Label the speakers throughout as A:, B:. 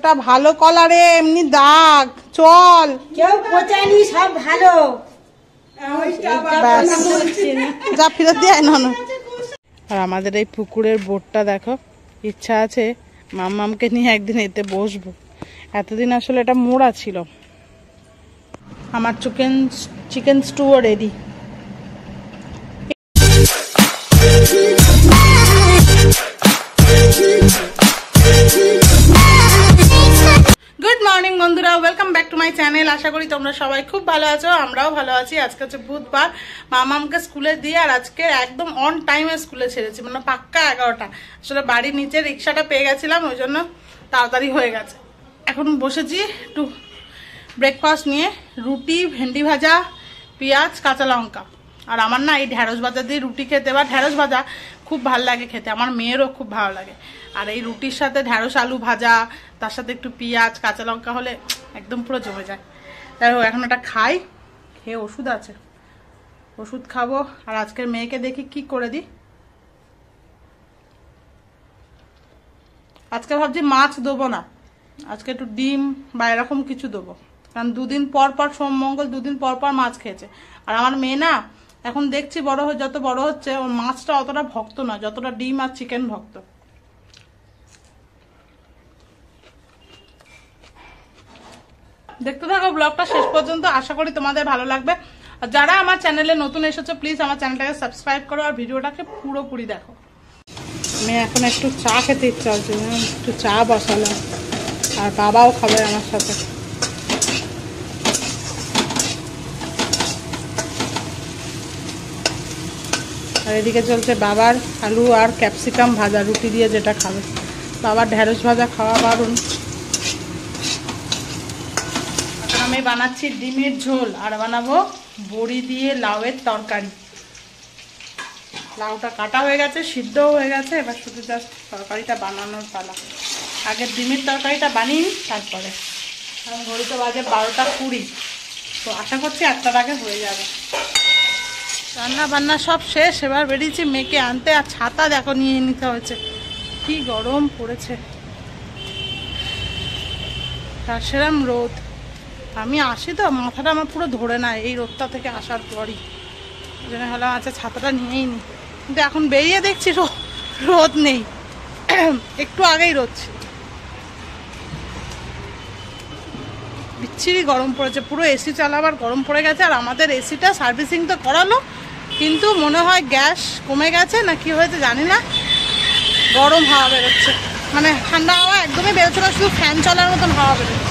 A: ওটা ভালো কলারে এমনি দাগ চল
B: কেউ পচায়নি সব ভালো
A: যা ফেরত দিয়ে না। আর আমাদের এই পুকুরের বোটটা দেখো, ইচ্ছা আছে মাম্মামকে নিয়ে একদিন এতে বসবো। এতদিন আসলে এটা মোড়া ছিল। আমার চিকেন স্টুও রেডি। গুড মর্নিং বন্ধুরা, welcome back to my channel. আশা করি তোমরা সবাই খুব ভালো আছো, আমরাও ভালো আছি। আজকে হচ্ছে বুধবার, মামামকে স্কুলে দিয়ে আর আজকে একদম অন টাইমে স্কুলে ছেড়েছি, মানে পাক্কা 11টা। আসলে বাড়ির নিচে রিক্সাটা পেয়ে গেছিলাম, ওই জন্য তাড়াতাড়ি হয়ে গেছে। এখন বসেছি একটু ব্রেকফাস্ট নিয়ে, রুটি, ভেন্ডি ভাজা, পেঁয়াজ, কাঁচা লঙ্কা। আর আমার না এই ঢ্যাঁড়স ভাজা দিয়ে রুটি খেতে বা ঢ্যাঁড়স ভাজা খুব ভালো লাগে খেতে, আমার মেয়েরও খুব ভালো লাগে। আর এই রুটির সাথে ঢ্যাঁড়স আলু ভাজা, তার সাথে একটু পেঁয়াজ কাঁচা লঙ্কা হলে একদম পুরো জমে যায়। যাই হোক, এখন ওটা খাই, খেয়ে ওষুধ আছে, ওষুধ খাবো। আর আজকের মেয়েকে দেখি কি করে দিই। আজকে ভাবছি মাছ দেবো না, আজকে একটু ডিম বা এরকম কিছু দেবো, কারণ দুদিন পর পর, সোম মঙ্গল দুদিন পর পর মাছ খেয়েছে। আর আমার মেয়ে না এখন দেখছি যত বড় হচ্ছে, ওর মাছটা অতটা ভক্ত না যতটা ডিম আর চিকেন ভক্ত। দেখতে থাকো ব্লগটা শেষ পর্যন্ত, আশা করি তোমাদের ভালো লাগবে। আর যারা আমার চ্যানেলে নতুন এসেছো প্লিজ আমার চ্যানেলটাকে সাবস্ক্রাইব করো আর ভিডিওটাকে পুরোপুরি দেখো। আমি এখন একটু চা খেতে ইচ্ছা হচ্ছে, একটু চা বসালাম, আর বাবাও খাবে আমার সাথে। আর এদিকে চলছে বাবার আলু আর ক্যাপসিকাম ভাজা, রুটি দিয়ে যেটা খাবে। বাবার ঢ্যাঁড়স ভাজা খাওয়া বারণ। আমি বানাচ্ছি ডিমের ঝোল আর বানাবো বড়ি দিয়ে লাউয়ের তরকারি। লাউটা কাটা হয়ে গেছে, সিদ্ধও হয়ে গেছে, এবার শুধু জাস্ট তরকারিটা বানানোর পালা। আগে ডিমের তরকারিটা বানিয়ে তারপরে। কারণ ঘড়িতে বাজে 12টা 20, তো আশা করছি 1টার আগে হয়ে যাবে। রান্না বান্না সব শেষ, এবার বেরিয়েছি মেয়েকে আনতে। আর ছাতা দেখো নিয়ে নিতে হয়েছে, কি গরম পড়েছে, আর সেরম রোদ। আমি আসি তো মাথাটা আমার পুরো ধরে না এই রোদটা থেকে আসার পরই, ওই জন্য হলাম আচ্ছা ছাতাটা নিয়েই নি। কিন্তু এখন বেরিয়ে দেখছি রোদ নেই, একটু আগেই রোদ ছিল। বিচ্ছিরি গরম পড়েছে, পুরো এসি চালাবার গরম পড়ে গেছে। আর আমাদের এসিটা সার্ভিসিং তো করালো, কিন্তু মনে হয় গ্যাস কমে গেছে না কি হয়েছে জানি না, গরম হাওয়া বেরোচ্ছে, মানে ঠান্ডা হাওয়া একদমই বেরোচ্ছে না, শুধু ফ্যান চলার মতন হাওয়া বেরোচ্ছে।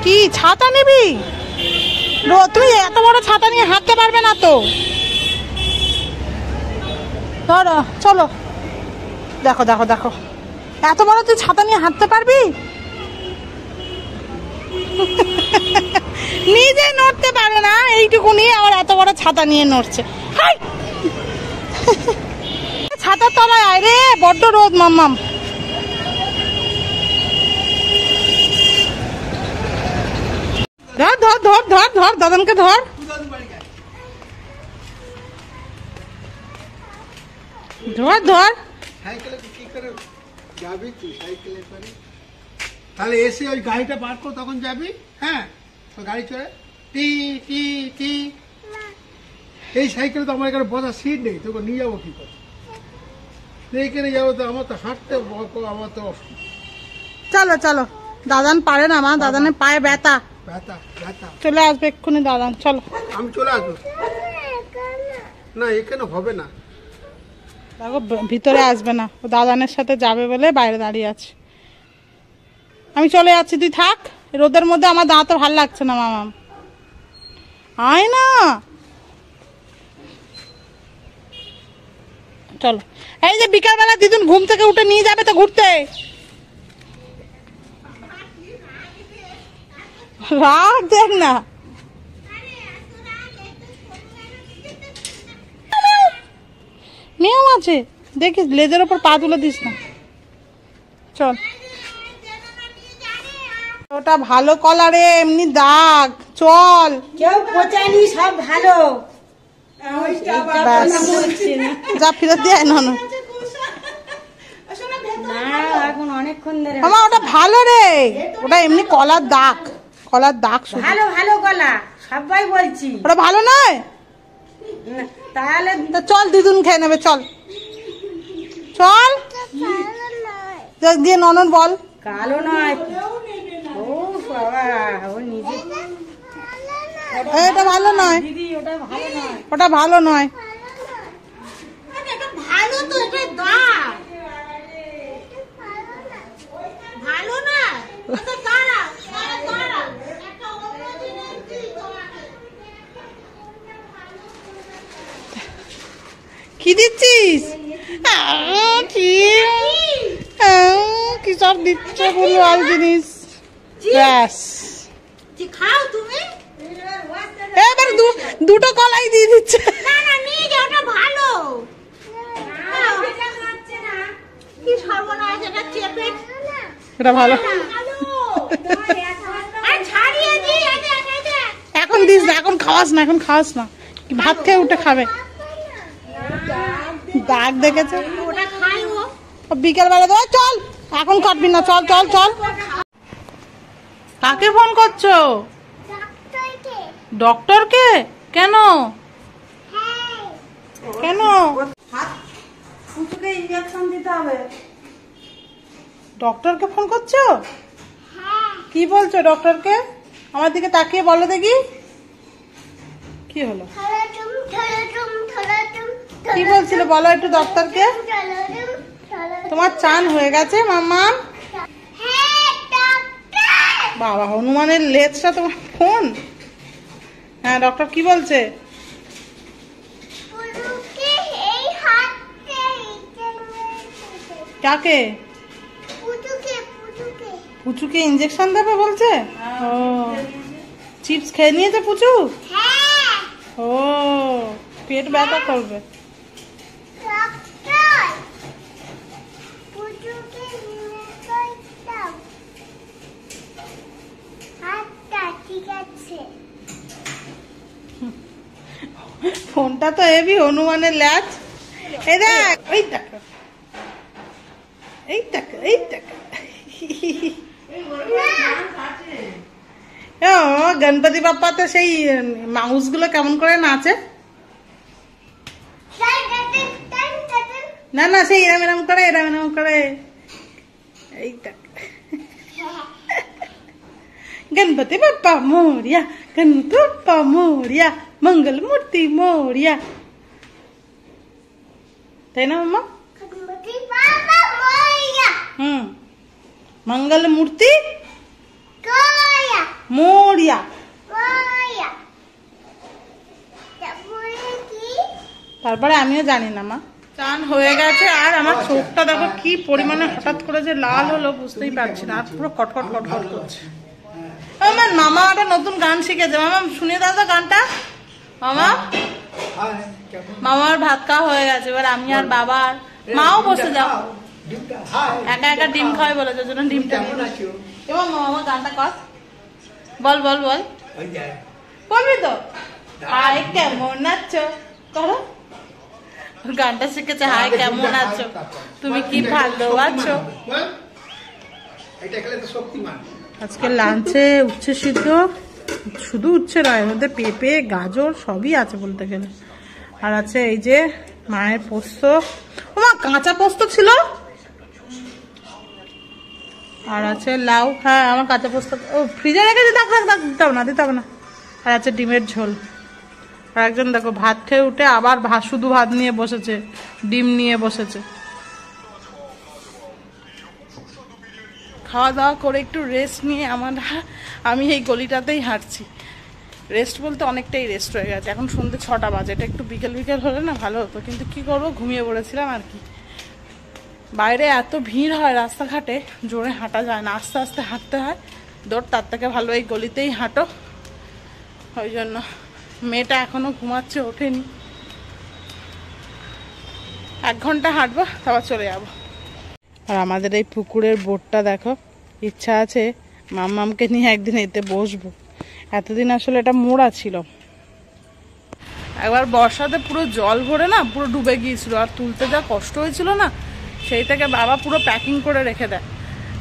A: কি ছাতা নিবি? তুমি এত বড় ছাতা নিয়ে হাঁটতে পারবে না তো, ধরো চলো। দেখো দেখো দেখো, এত বড় তুই ছাতা নিয়ে হাঁটতে পারবি? নিজে নড়তে পারে না এইটুকু নিয়ে, আবার এত বড় ছাতা নিয়ে নড়ছে। ছাতার তলায় আয় রে, বড্ড রোদ মাম্মাম। ধর ধর ধর ধর ধর, দাদানকে ধর। ধর ধর,
C: তাহলে এসে ওই গাড়িটা পার কর, তখন যাবি। হ্যাঁ, গাড়ি চলে টি টি টি। এই সাইকেলে তো আমার এখানে বসার সিট নেই, তোকে নিয়ে যাবো কি করে? এইখানে যাবো তো, আমার তো হাঁটতে, আমার তো।
A: চলো চলো, দাদান পারে না মা, দাদানের পায়ে ব্যথা।
C: ব্যথা ব্যথা
A: চলে আসবে এক্ষুনি দাদান, চলো।
C: আমি চলে আসবো না, এখানে হবে না।
A: দেখো ভিতরে আসবে না, ও দাদানের সাথে যাবে বলে বাইরে দাঁড়িয়ে আছে। আমি চলে যাচ্ছি, তুই থাক। রোদের মধ্যে আমার দাঁড়াতে ভালো লাগছে না মামাম, আয় না। চলো, এই যে বিকালবেলা দিদুন ঘুম থেকে উঠে নিয়ে যাবে তো ঘুরতে। রাগ দেখ না, মেয়েও আছে দেখিস, লেজের ওপর পা তুলে দিস না। চল, ওটা ভালো কলারে এমনি দাগ চল।
B: কেউ পচায়নি সব ভালো,
A: যা ফেরত দিয়ে না।
B: না এখন অনেকক্ষণ ধরে
A: মামা ওটা ভালো রে, ওটা এমনি কলার দাগ শুধু।
B: ভালো ভালো কলা সবাই বলছি।
A: ওটা ভালো নয়
B: তাহলে
A: তো চল দিদুন খেয়ে নেবে, চল চল দিয়ে ননদ বল।
B: কালো নয়। ও বাবা, ও নিজে
A: এটা ভালো নয়,
B: দিদি ওটা ভালো নয়।
A: ওটা ভালো নয়।
B: ভালো তো, এটা দাগ ভালো না।
A: কি দিচ্ছিস? কি সব দিচ্ছে বলো আর জিনিস। ব্যাস
B: খাও তুমি।
A: এবার দুটো কলাই দিয়ে দিচ্ছে।
B: না না, নিয়ে যাও, ওটা ভালো। কি সর্বনাশ, এটা চেপে
A: এটা ভালো
B: ছাড়িয়ে দিই।
A: এখন দিস না, এখন খাওয়াস না, এখন খাওয়াস না, ভাত খেয়ে উঠে খাবে। দাগ দেখেছে,
B: ওটা খাই ও।
A: বিকেল বেলা দেওয়া। চল এখন কাটবি না, চল চল চল। কাকে ফোন করছো? ডক্টরকে? কেন কেন?
B: কুকুরকে ইনজেকশন দিতে হবে।
A: ডক্টরকে ফোন করছো? কি বলছো ডক্টরকে? আমার দিকে তাকিয়ে বলো দেখি কি হলো। কি বলছিল বলো একটু ডক্টরকে। তোমার চান হয়ে গেছে মাম্মা? বাবা, হনুমানের লেজটা তোমার ফোন। হ্যাঁ, ডক্টর কি বলছে? কাকে? পুচুকে ইনজেকশন দেবে বলছে। ও, চিপস খেয়ে নিয়েছে পুচু? ও, পেট ব্যথা করবে। ফোনটা তো হেভি, হনুমানের ল্যাচ। এই দেখ, এই দেখ, এই দেখ, এই দেখ। গণপতি বাপ্পা তো সেই মাউস গুলো কেমন করে নাচে। না না, সেই এরম এরম করে, এরম এরম করে। এই দেখ, गणपति बप्पा मोरिया, गणपति बप्पा मोरिया, मंगल मूर्ति मोरिया। তাই না মাম্মা? मंगल मूर्ति मोरिया। তারপরে আমিও জানি না মা। চান হয়ে গেছে, আর আমার চোখটা দেখো কি পরিমাণে হঠাৎ করে যে লাল হলো বুঝতেই পারছি না, আর পুরো কটকট কটকট করছে। আমার মামা একটা নতুন গান শিখেছে, মামা শুনিয়ে দাও তো গানটা। মামা, মামার ভাত খাওয়া হয়ে গেছে, এবার আমি আর বাবা আর মাও বসে যাও। একা একা ডিম খাওয়াই বলেছে, জন্য ডিমটা এবং মামা গানটা কর, বল বল বল, বলবি তো? হাই কেমন আছো করো, গানটা শিখেছে। হাই কেমন আছো, তুমি কি ভালো আছো। আজকে লাঞ্চে উচ্ছে সিদ্ধ, শুধু উচ্ছে নয়, এর মধ্যে পেঁপে গাজর সবই আছে বলতে গেলে। আর আছে এই যে মায়ের পোস্ত, ও মা কাঁচা পোস্ত ছিল। আর আছে লাউ। হ্যাঁ, আমার কাঁচা পোস্ত ও ফ্রিজে রেখেছি, দিতে হবে না, দিতে হবে না। আর আছে ডিমের ঝোল। আর একজন দেখো ভাত খেয়ে উঠে আবার শুধু ভাত নিয়ে বসেছে, ডিম নিয়ে বসেছে। খাওয়া দাওয়া করে একটু রেস্ট নিয়ে আমি এই গলিটাতেই হাঁটছি। রেস্ট বলতে অনেকটাই রেস্ট হয়ে গেছে, এখন সন্ধ্যে 6টা বাজে। এটা একটু বিকেল বিকেল হলে না ভালো হতো, কিন্তু কি করবো, ঘুমিয়ে পড়েছিলাম আর কি। বাইরে এত ভিড় হয় রাস্তাঘাটে, জোরে হাঁটা যায় না, আস্তে আস্তে হাঁটতে হয়। দৌড়, তার থেকে ভালো এই গলিতেই হাঁটো। ওই জন্য মেয়েটা এখনো ঘুমাচ্ছে, ওঠেনি। 1 ঘন্টা হাঁটবো, তারপর চলে যাবো। আর আমাদের এই পুকুরের বোটটা দেখো, ইচ্ছা আছে মাম্মামকে নিয়ে একদিন এতে বসবো। এতদিন আসলে এটা মোড়া ছিল, একবার বর্ষাতে পুরো জল ভরে না পুরো ডুবে গিয়েছিল, আর তুলতে যা কষ্ট হয়েছিল না, সেই থেকে বাবা পুরো প্যাকিং করে রেখে দেয়।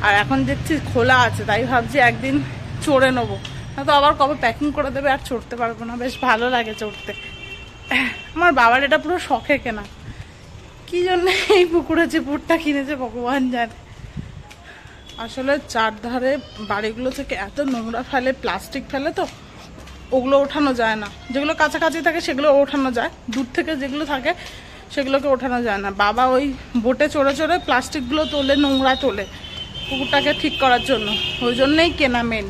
A: আর এখন দেখছি খোলা আছে, তাই ভাবছি একদিন চড়ে নেবো, না তো আবার কবে প্যাকিং করে দেবে আর চড়তে পারবো না। বেশ ভালো লাগে চড়তে। আমার বাবার এটা পুরো শখে কেনা, কি জন্য এই পুকুরে যে পুরটা কিনেছে ভগবান জানে। আসলে চারধারে বাড়িগুলো থেকে এত নোংরা ফেলে, প্লাস্টিক ফেলে, তো ওগুলো ওঠানো যায় না। যেগুলো কাছাকাছি থাকে সেগুলো ওঠানো যায়, দূর থেকে যেগুলো থাকে সেগুলোকে ওঠানো যায় না। বাবা ওই বোটে চড়ে চড়ে প্লাস্টিকগুলো তোলে, নোংরা তোলে পুকুরটাকে ঠিক করার জন্য, ওই জন্যেই কেনা মেন।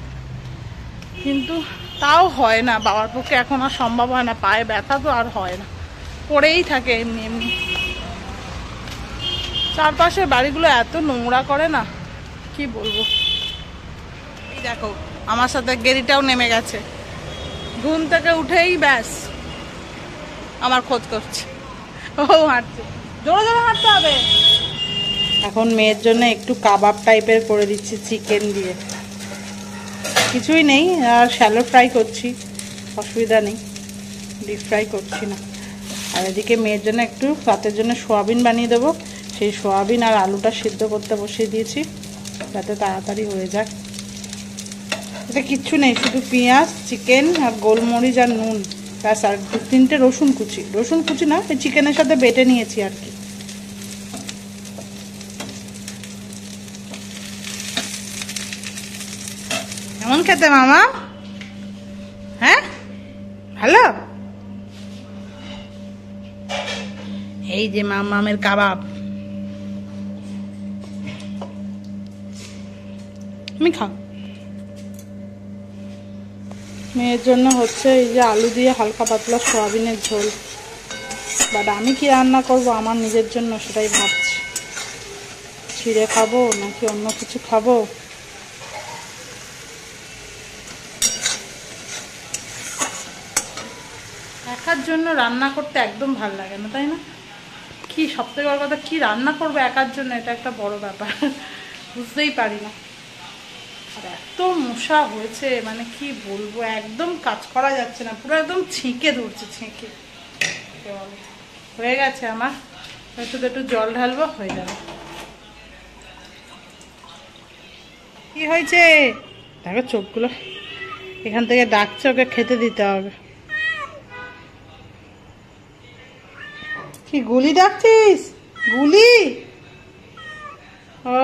A: কিন্তু তাও হয় না, বাবার পক্ষে এখন আর সম্ভব হয় না, পায়ে ব্যথা তো আর হয় না, পড়েই থাকে এমনি এমনি। চারপাশের বাড়িগুলো এত নোংরা করে না, কি বলবো। এই দেখো আমার সাথে গেরিটাও নেমে গেছে, ঘুম থেকে উঠেই ব্যাস আমার খোঁজ করছে, ও হাঁটছে, জোরে জোরে হাঁটতে হবে। এখন মেয়ের জন্য একটু কাবাব টাইপের করে দিচ্ছি চিকেন দিয়ে, কিছুই নেই, আর শ্যালো ফ্রাই করছি, অসুবিধা নেই, ডিপ ফ্রাই করছি না। আর এদিকে মেয়ের জন্য একটু রাতের জন্য সোয়াবিন বানিয়ে দেবো, সেই সোয়াবিন আর আলুটা সিদ্ধ করতে বসিয়ে দিয়েছি যাতে তাড়াতাড়ি হয়ে যায়। এটা কিচ্ছু নেই, শুধু পেঁয়াজ, চিকেন আর গোলমরিচ আর নুন ব্যাস, আর 2-3টে রসুন কুচি, রসুন কুচি না, এই চিকেনের সাথে বেটে নিয়েছি আর কি। কেমন খেতে মামা? হ্যাঁ ভালো। এই যে মামামের কাবাব, তুমি খাও। মেয়ের জন্য হচ্ছে এই যে আলু দিয়ে হালকা পাতলা সোয়াবিনের ঝোল, বাট আমি কি রান্না করব আমার নিজের জন্য সেটাই ভাবছি, ছিঁড়ে খাবো নাকি অন্য কিছু খাবো। একার জন্য রান্না করতে একদম ভালো লাগে না, তাই না? কি সবথেকে বড় কথা, কি রান্না করবো একার জন্য, এটা একটা বড় ব্যাপার, বুঝতেই পারি না। আর এত মশা হয়েছে, মানে কি বলবো, একদম কাজ করা যাচ্ছে না, পুরো একদম ছিঁকে ধরছে, ছিঁকে। হয়ে গেছে আমার, একটু জল ঢালবো, হয়ে যাবে। কি হয়েছে দেখো, চোখগুলো এখান থেকে ডাকছে, ওকে খেতে দিতে হবে। কি গুলি ডাকছিস? গুলি? ও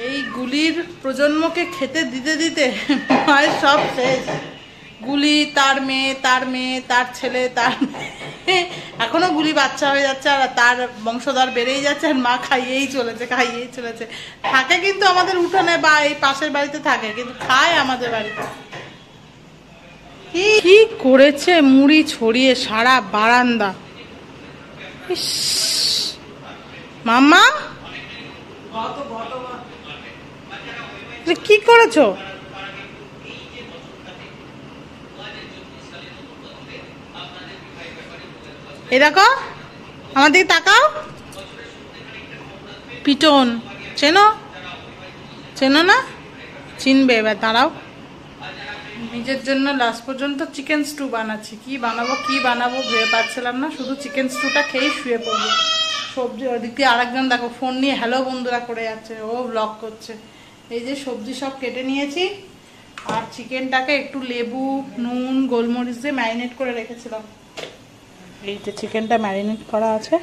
A: এই গুলির প্রজন্মকে খেতে দিতে দিতে মায়ের সব শেষ। গুলি, তার মেয়ে, তার মেয়ে, তার ছেলে, তার এখনো গুলি বাচ্চা হয়ে যাচ্ছে, আর তার বংশধর বেড়েই যাচ্ছে, আর মা খাইয়েই চলেছে, খাইয়েই চলেছে। থাকে কিন্তু আমাদের উঠোনে বা এই পাশের বাড়িতে থাকে, কিন্তু খায় আমাদের বাড়িতে। কি করেছে মুড়ি ছড়িয়ে সারা বারান্দা। মাম্মা কি করেছো? এই দেখো আমার দিকে তাকাও। পিটন চেনো? চেনো না? চিনবে এবার, দাঁড়াও। নিজের জন্য লাস্ট পর্যন্ত চিকেন স্টু বানাচ্ছি, কি বানাবো ভেবে পাচ্ছিলাম না, শুধু চিকেন স্টুটা খেয়েই শুয়ে পড়বো। সবজি ওদিক দিয়ে আরেকজন দেখো ফোন নিয়ে হ্যালো বন্ধুরা করে যাচ্ছে, ও ব্লগ করছে। এই যে সবজি সব কেটে নিয়েছি, আর চিকেনটাকে একটু লেবু, নুন, গোলমরিচ দিয়ে ম্যারিনেট করে রেখেছিলাম। এই যে চিকেনটা ম্যারিনেট করা আছে,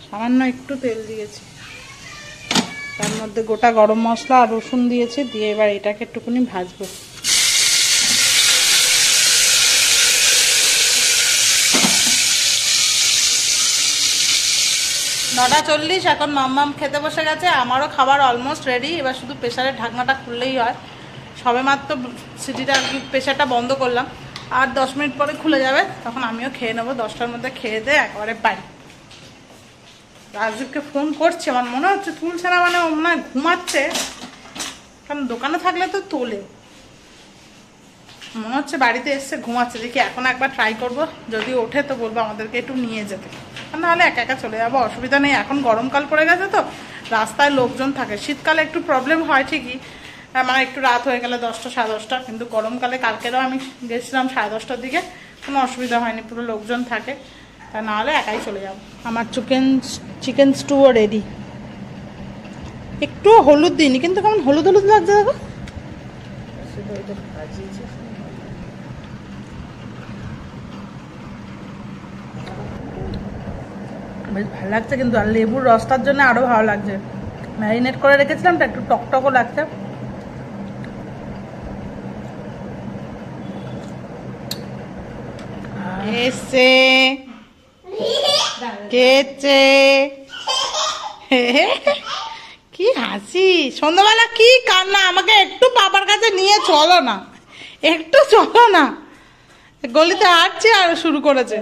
A: সামান্য একটু তেল দিয়েছি, তার মধ্যে গোটা গরম মশলা আর রসুন দিয়েছি, দিয়ে এবার এটাকে একটুখানি ভাজবো। 9:40, এখন মাম্মাম খেতে বসে গেছে, আমারও খাবার অলমোস্ট রেডি। এবার শুধু প্রেশারের ঢাকনাটা খুললেই হয়। সবে মাত্র সিটিটা প্রেশারটা বন্ধ করলাম, আর 10 মিনিট পরে খুলে যাবে, তখন আমিও খেয়ে নেবো। 10টার মধ্যে খেয়ে দিয়ে একেবারে বাড়ি। রাজদীপকে ফোন করছে, আমার মনে হচ্ছে তুলছে না, মানে ও মনে হয় ঘুমাচ্ছে, কারণ দোকানে থাকলে তো তোলে। মনে হচ্ছে বাড়িতে এসছে ঘুমাচ্ছে, দেখি এখন একবার ট্রাই করব, যদি ওঠে তো বলবো আমাদেরকে একটু নিয়ে যেতে, নাহলে একা একা চলে যাবো, অসুবিধা নেই। এখন গরমকাল পড়ে গেছে তো, রাস্তায় লোকজন থাকে। শীতকালে একটু প্রবলেম হয় ঠিকই, মানে একটু রাত হয়ে গেলে 10টা, 10:30, কিন্তু গরমকালে কালকেরও আমি গেছিলাম 10:30টার দিকে, কোনো অসুবিধা হয়নি, পুরো লোকজন থাকে। তা নাহলে একাই চলে যাব। আমার চিকেন স্টুও রেডি। একটু হলুদ দিইনি, কিন্তু কেমন হলুদ হলুদ লাগছে দেখো। বেশ ভালো লাগছে কিন্তু, আর লেবুর রসটার জন্য আরো ভালো লাগছে। ম্যারিনেট করে রেখেছিলাম তো, একটু টকটকও লাগছে। এসে কেচে কি হাসি, সন্ধ্যাবেলা কি কান্না। আমাকে একটু বাবার কাছে নিয়ে চলো না, একটু চলো না। গলিতে হাঁটছি আর শুরু করেছে।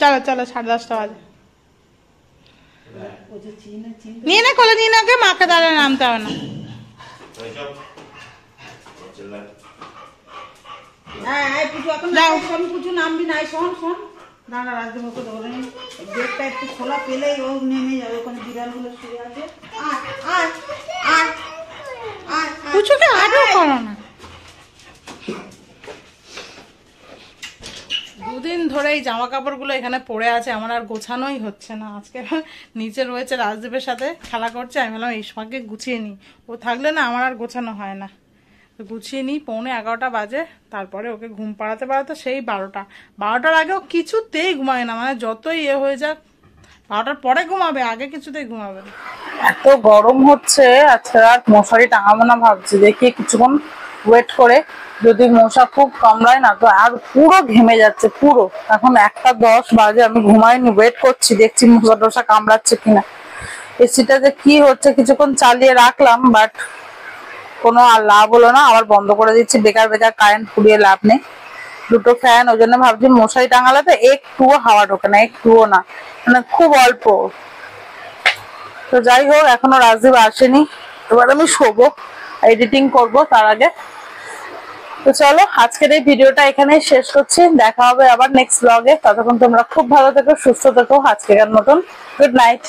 A: চলো চলো, 10:30 বাজে। নিয়ে না কোলে, নিয়ে না ওকে, মাকে দাঁড়িয়ে নামতে হবে না।
B: নামবি নাই, শোন শোন, দাঁড়া রাজদেবকে ধরে নি, গেটটা একটু খোলা পেলেই ও নেমে যাবে, ওখানে বিড়ালগুলো শুয়ে আছে।
A: পুচুকে আদর করো না। দুদিন ধরে এই জামা কাপড়গুলো এখানে পড়ে আছে, আমার আর গোছানোই হচ্ছে না। আজকে নিচে রয়েছে, রাজদেবের সাথে খেলা করছে। আমি বললাম এই সময়কে গুছিয়ে নিই, ও থাকলে না আমার আর গোছানো হয় না। গুছিয়ে নিই, 11:45 বাজে। তারপরে ওকে ঘুম পাড়াতে পাড়াতে সেই 12টার আগেও কিছুতেই ঘুমায় না। মানে যতই হয়ে যাক, 12টার পরে ঘুমাবে, আগে কিছুতেই ঘুমাবে না।
D: এত গরম হচ্ছে আজকে, আর মশারি টাঙাবো না ভাবছি, দেখি কিছুক্ষণ ওয়েট করে যদি মশা খুব কামড়ায় না তো আর পুরো ঘেমে যাচ্ছে পুরো। এখন 1:10 বাজে, আমি ঘুমাইনি, ওয়েট করছি, দেখছি মশা টশা কামড়াচ্ছে কিনা। এসিটা যে কি হচ্ছে, কিছুক্ষণ চালিয়ে রাখলাম, বাট কোনো আর লাভ হলো না, আবার বন্ধ করে দিচ্ছি। বেকার বেকার কারেন্ট পুড়িয়ে লাভ নেই। দুটো ফ্যান, ওই জন্য ভাবছি মশারি টাঙালে তো একটুও হাওয়া ঢোকে না, একটুও না, মানে খুব অল্প। তো যাই হোক, এখনো রাজদীপ আসেনি, এবার আমি শোবো, এডিটিং করব তার আগে। তো চলো, আজকের এই ভিডিওটা এখানেই শেষ করছি। দেখা হবে আবার নেক্সট ব্লগে। ততক্ষণ তোমরা খুব ভালো থেকো, সুস্থ থেকো। আজকের মতন গুড নাইট।